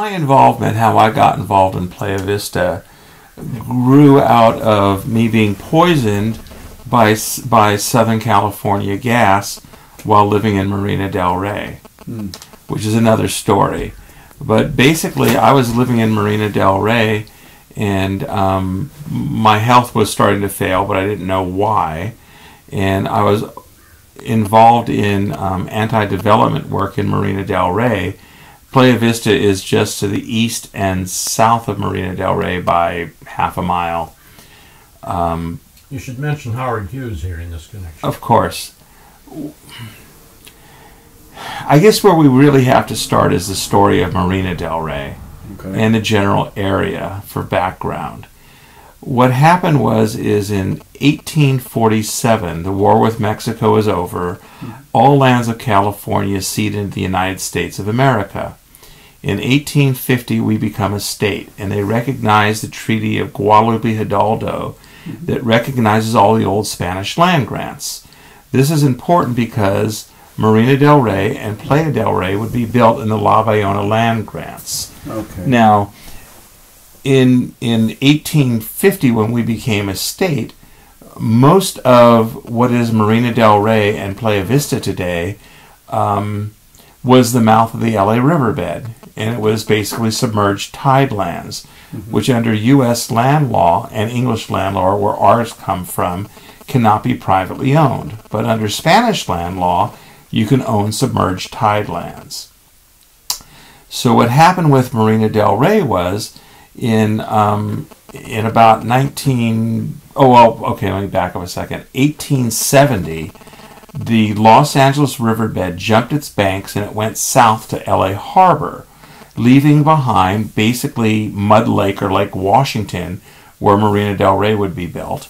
my involvement, how I got involved in Playa Vista, grew out of me being poisoned by Southern California gas while living in Marina del Rey, which is another story. But basically, I was living in Marina del Rey, and my health was starting to fail, but I didn't know why. And I was involved in anti-development work in Marina del Rey. Playa Vista is just to the east and south of Marina del Rey by half a mile. You should mention Howard Hughes here in this connection. Of course. I guess where we really have to start is the story of Marina del Rey and the general area for background. What happened is in 1847, the war with Mexico was over. All lands of California ceded into the United States of America. In 1850, we become a state, and they recognized the Treaty of Guadalupe Hidalgo that recognizes all the old Spanish land grants. This is important because Marina del Rey and Playa del Rey would be built in the La Bayona land grants. Okay. Now, in 1850, when we became a state, most of what is Marina del Rey and Playa Vista today was the mouth of the LA riverbed, and it was basically submerged tidelands, which under U.S. land law and English land law, where ours come from, cannot be privately owned. But under Spanish land law, you can own submerged tidelands. So what happened with Marina del Rey was in about 1870, the Los Angeles riverbed jumped its banks and it went south to LA Harbor, leaving behind basically Mud Lake or Lake Washington, where Marina del Rey would be built,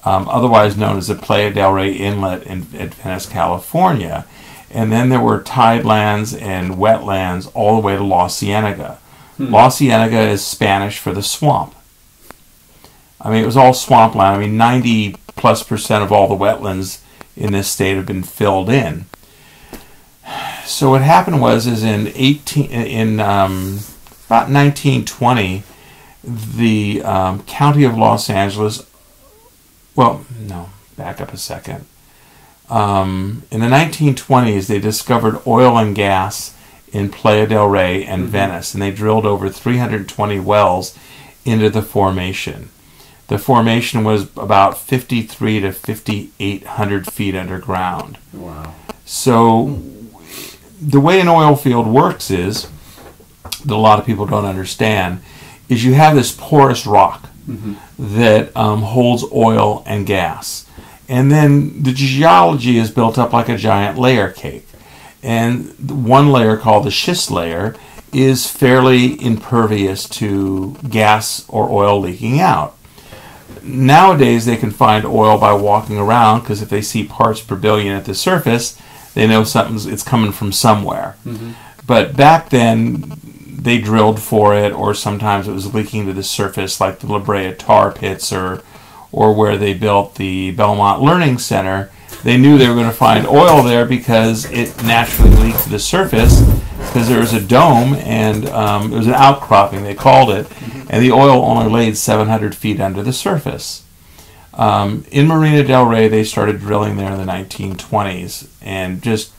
otherwise known as the Playa del Rey Inlet in Venice, California. And then there were tidelands and wetlands all the way to La Cienega. La Cienega is Spanish for the swamp. I mean, it was all swampland. I mean, 90+% of all the wetlands in this state have been filled in. So what happened is in about 1920, the county of Los Angeles. Well, no, back up a second. In the 1920s, they discovered oil and gas in Playa del Rey and Venice, and they drilled over 320 wells into the formation. The formation was about 53 to 5,800 feet underground. Wow. So the way an oil field works is, that a lot of people don't understand, is you have this porous rock that holds oil and gas. And then the geology is built up like a giant layer cake. And one layer, called the schist layer, is fairly impervious to gas or oil leaking out. Nowadays, they can find oil by walking around, because if they see parts per billion at the surface, they know it's coming from somewhere. But back then, they drilled for it, or sometimes it was leaking to the surface, like the La Brea tar pits, or where they built the Belmont Learning Center. They knew they were going to find oil there because it naturally leaked to the surface, because there was a dome, and it was an outcropping, they called it, and the oil only laid 700 feet under the surface. In Marina del Rey, they started drilling there in the 1920s, and just,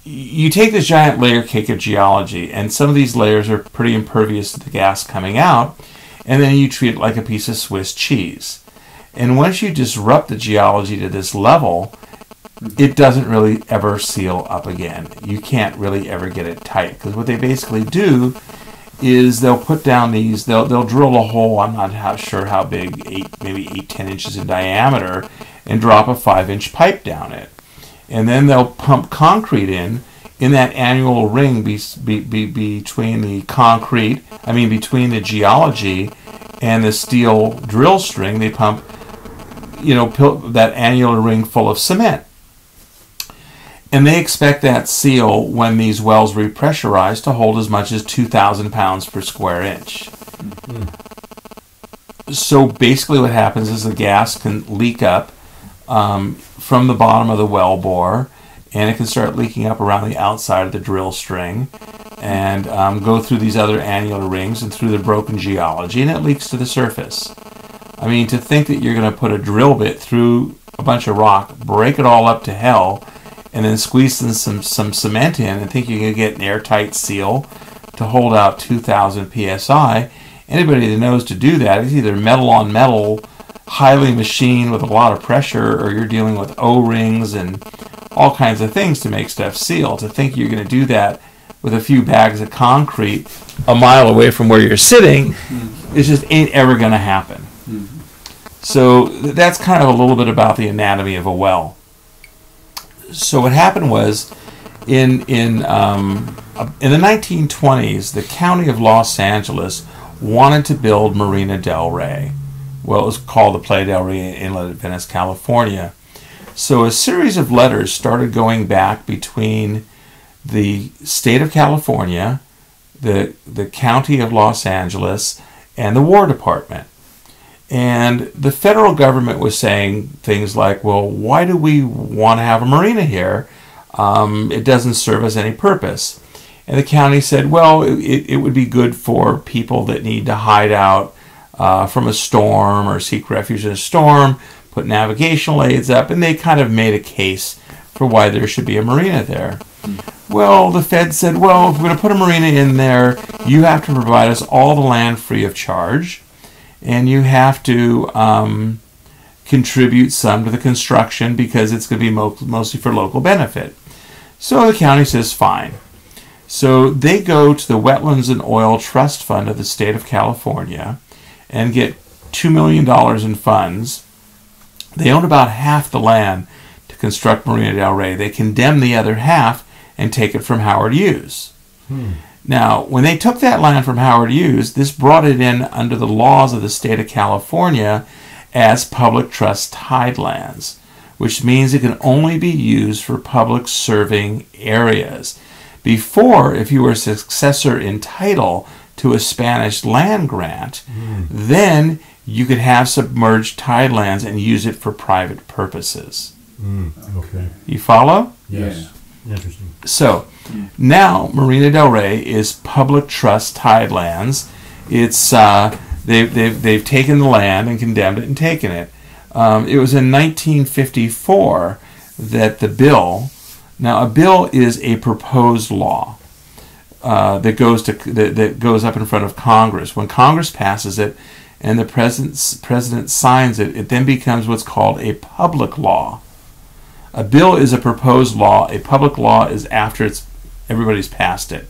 you take this giant layer cake of geology, and some of these layers are pretty impervious to the gas coming out, and then you treat it like a piece of Swiss cheese. And once you disrupt the geology to this level, it doesn't really ever seal up again. You can't really ever get it tight, because what they basically do is they'll put down these, they'll drill a hole, I'm not sure how big, maybe 8-10 inches in diameter, and drop a 5-inch pipe down it. And then they'll pump concrete in that annual ring between the concrete, between the geology and the steel drill string. They pump, that annular ring full of cement. And they expect that seal, when these wells repressurize, to hold as much as 2,000 pounds per square inch. So basically what happens is the gas can leak up from the bottom of the well bore, and it can start leaking up around the outside of the drill string and go through these other annular rings and through the broken geology, and it leaks to the surface. I mean, to think that you're going to put a drill bit through a bunch of rock, break it all up to hell, and then squeeze in some cement in and think you can get an airtight seal to hold out 2,000 psi. Anybody that knows to do that is either metal on metal, highly machined with a lot of pressure, or you're dealing with O-rings and all kinds of things to make stuff seal. To think you're going to do that with a few bags of concrete a mile away from where you're sitting, it just ain't ever going to happen. So that's kind of a little bit about the anatomy of a well. So what happened was, in the 1920s, the county of Los Angeles wanted to build Marina del Rey. Well, it was called the Playa del Rey Inlet at Venice, California. So a series of letters started going back between the state of California, the county of Los Angeles, and the War Department. And the federal government was saying things like, well, why do we want to have a marina here? It doesn't serve us any purpose. And the county said, well, it would be good for people that need to hide out from a storm or seek refuge in a storm, put navigational aids up, and they kind of made a case for why there should be a marina there. Well, the Fed said, well, if we're going to put a marina in there, you have to provide us all the land free of charge, and you have to contribute some to the construction because it's going to be mostly for local benefit. So the county says, fine. So they go to the Wetlands and Oil Trust Fund of the state of California and get $2 million in funds. They own about half the land to construct Marina del Rey. They condemn the other half and take it from Howard Hughes. Now, when they took that land from Howard Hughes, this brought it in under the laws of the state of California as public trust tidelands, which means it can only be used for public serving areas. Before, if you were a successor in title to a Spanish land grant, then you could have submerged tidelands and use it for private purposes. Okay. You follow? Yes. Interesting. So now Marina del Rey is public trust tidelands. It's they've taken the land and condemned it and taken it. It was in 1954 that the bill. Now a bill is a proposed law that goes up in front of Congress. When Congress passes it and the president signs it, it then becomes what's called a public law. A bill is a proposed law. A public law is after everybody's passed it.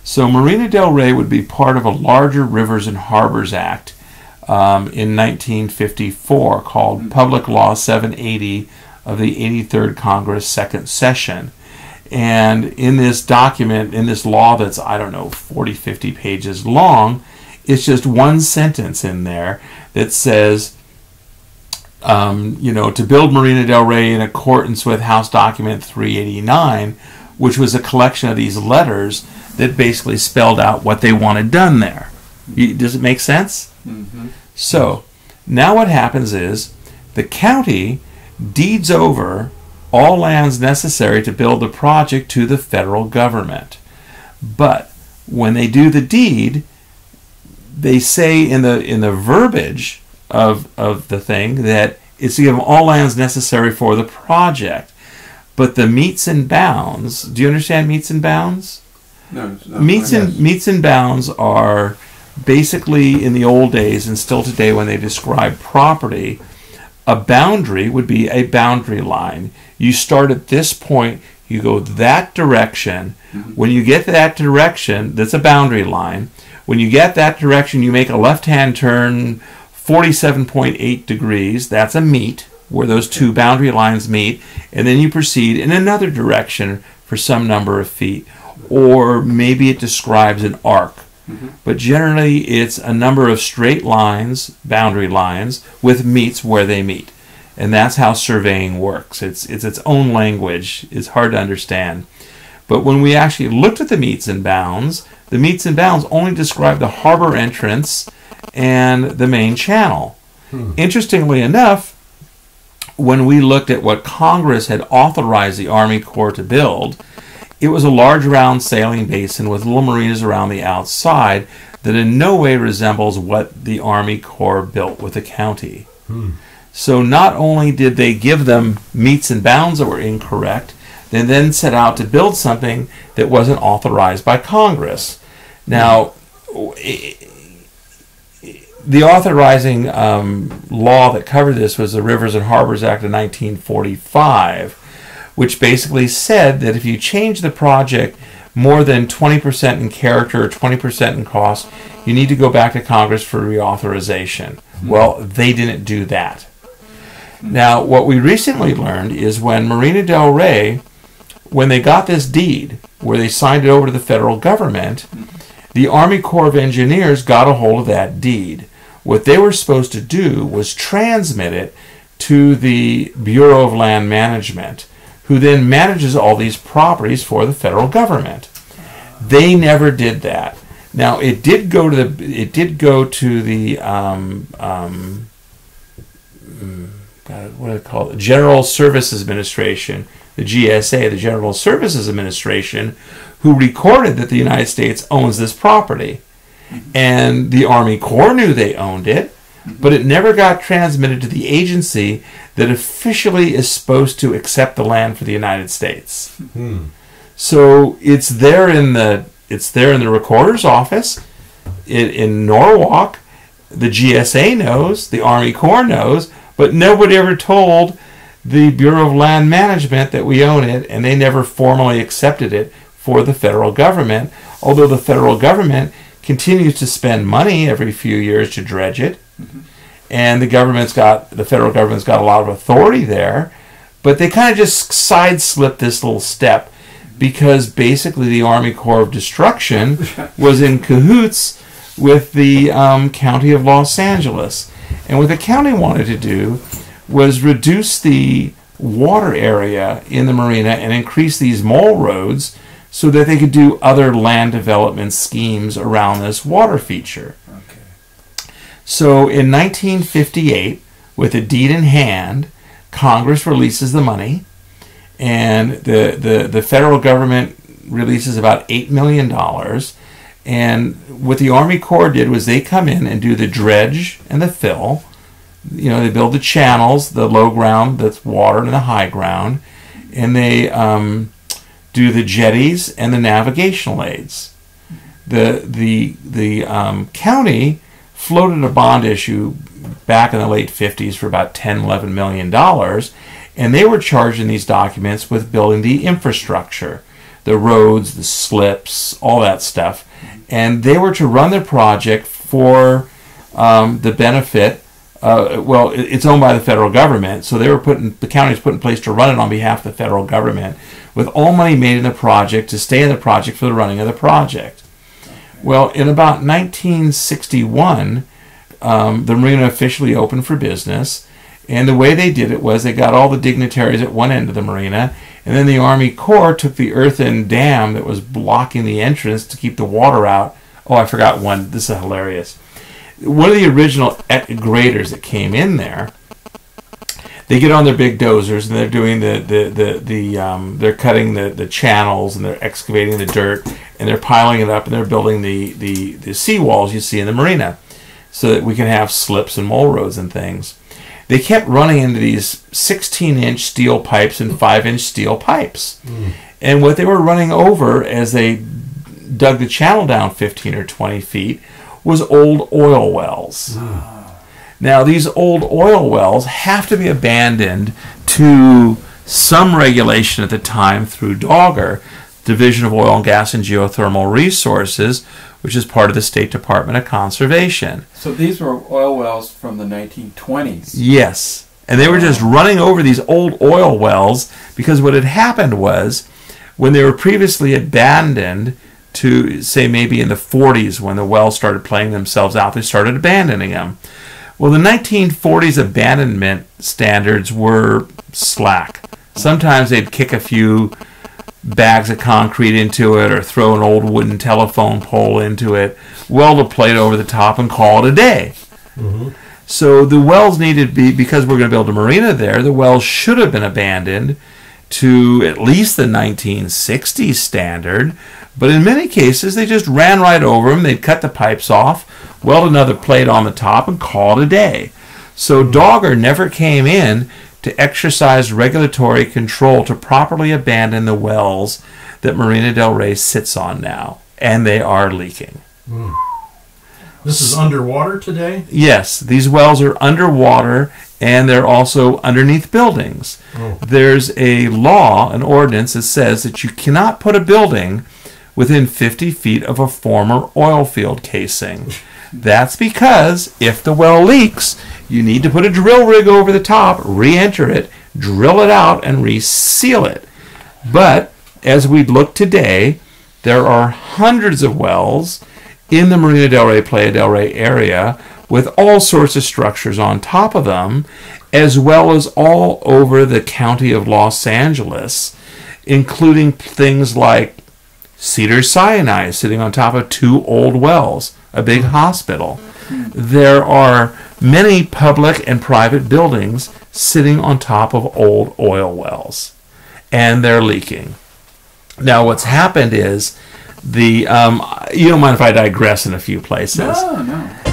So Marina del Rey would be part of a larger Rivers and Harbors Act in 1954 called Public Law 780 of the 83rd Congress Second Session. And in this document, in this law that's, 40, 50 pages long, it's just one sentence in there that says, to build Marina del Rey in accordance with House Document 389, which was a collection of these letters that basically spelled out what they wanted done there. Does it make sense? So now what happens is the county deeds over all lands necessary to build the project to the federal government. But when they do the deed, they say in the verbiage of the thing that it's to give them all lands necessary for the project. But the meets and bounds, do you understand meets and bounds? No. Meets and bounds are basically, in the old days and still today when they describe property, a boundary would be a boundary line. You start at this point, you go that direction. When you get to that direction, that's a boundary line. When you get that direction, you make a left-hand turn 47.8 degrees. That's a meet, where those two boundary lines meet. And then you proceed in another direction for some number of feet. Or maybe it describes an arc. But generally, it's a number of straight lines, boundary lines, with meets where they meet. And that's how surveying works. It's its own language. It's hard to understand. But when we actually looked at the meets and bounds only describe the harbor entrance and the main channel. Interestingly enough, when we looked at what Congress had authorized the Army Corps to build, it was a large round sailing basin with little marinas around the outside that in no way resembles what the Army Corps built with the county. So not only did they give them metes and bounds that were incorrect, they then set out to build something that wasn't authorized by Congress. Now, the authorizing law that covered this was the Rivers and Harbors Act of 1945, which basically said that if you change the project more than 20% in character or 20% in cost, you need to go back to Congress for reauthorization. Well, they didn't do that. Now, what we recently learned is when Marina del Rey, when they got this deed, where they signed it over to the federal government, the Army Corps of Engineers got a hold of that deed. What they were supposed to do was transmit it to the Bureau of Land Management, who then manages all these properties for the federal government. They never did that. Now, it did go to the what do they call it? General Services Administration, the GSA, the General Services Administration, who recorded that the United States owns this property. And the Army Corps knew they owned it, but it never got transmitted to the agency that officially is supposed to accept the land for the United States. So it's there in the recorder's office in Norwalk. The GSA knows, the Army Corps knows, but nobody ever told the Bureau of Land Management that we own it, and they never formally accepted it for the federal government, although the federal government continues to spend money every few years to dredge it. And the federal government's got a lot of authority there, but they kind of just side-slipped this little step because basically the Army Corps of Destruction was in cahoots with the County of Los Angeles. And what the county wanted to do was reduce the water area in the marina and increase these mole roads so that they could do other land development schemes around this water feature. So in 1958, with a deed in hand, Congress releases the money, and the federal government releases about $8 million. And what the Army Corps did was they come in and do the dredge and the fill. You know, they build the channels, the low ground that's water, and the high ground, and they do the jetties and the navigational aids. The county floated a bond issue back in the late 50s for about $10-11 million, and they were charged in these documents with building the infrastructure, the roads, the slips, all that stuff, and they were to run the project for the benefit. Well, it's owned by the federal government, so the county was put in place to run it on behalf of the federal government, with all money made in the project to stay in the project for the running of the project. Well, in about 1961, the marina officially opened for business, and the way they did it was they got all the dignitaries at one end of the marina, and then the Army Corps took the earthen dam that was blocking the entrance to keep the water out. Oh, I forgot one. This is hilarious. One of the original graders that came in there, they get on their big dozers and they're doing they're cutting the channels and they're excavating the dirt and they're piling it up and they're building the seawalls you see in the marina so that we can have slips and mole roads and things. They kept running into these 16-inch steel pipes and 5-inch steel pipes. And what they were running over as they dug the channel down 15 or 20 feet was old oil wells. Now, these old oil wells have to be abandoned to some regulation at the time through DOGGR, Division of Oil and Gas and Geothermal Resources, which is part of the State Department of Conservation. So these were oil wells from the 1920s? Yes. And they were just running over these old oil wells because what had happened was when they were previously abandoned to, say, maybe in the 40s when the wells started playing themselves out, they started abandoning them. Well, the 1940s abandonment standards were slack. Sometimes they'd kick a few bags of concrete into it or throw an old wooden telephone pole into it, weld a plate over the top, and call it a day. So the wells needed to be, because we're going to build a marina there, the wells should have been abandoned to at least the 1960s standard, but in many cases they just ran right over them. They'd cut the pipes off, weld another plate on the top, and call it a day. So Dogger never came in to exercise regulatory control to properly abandon the wells that Marina del Rey sits on now, and they are leaking. This is underwater today? Yes, these wells are underwater, and they're also underneath buildings. There's a law, an ordinance that says that you cannot put a building within 50 feet of a former oil field casing. That's because if the well leaks, you need to put a drill rig over the top, re-enter it, drill it out, and reseal it. But as we look today, there are hundreds of wells in the Marina del Rey, Playa del Rey area with all sorts of structures on top of them, as well as all over the county of Los Angeles, including things like Cedars-Sinai sitting on top of 2 old wells, a big hospital. There are many public and private buildings sitting on top of old oil wells, and they're leaking. Now, what's happened is you don't mind if I digress in a few places? No.